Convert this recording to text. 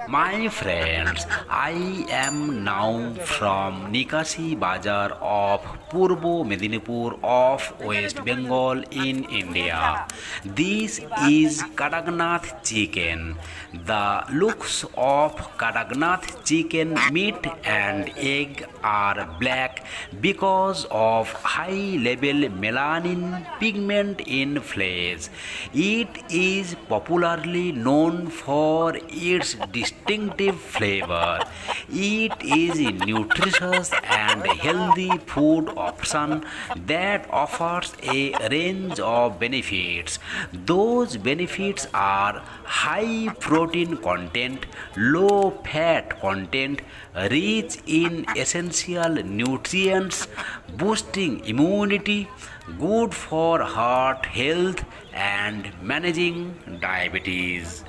My friends, I am now from Nikasi Bazar of Purba Medinipur of West Bengal in India. This is Kadaknath Chicken. The looks of Kadaknath chicken meat and egg are black because of high level melanin pigment in flesh. It is popularly known for its distinctive flavor. It is a nutritious and healthy food option that offers a range of benefits. Those benefits are high protein content, low fat content, rich in essential nutrients, boosting immunity, good for heart health, and managing diabetes.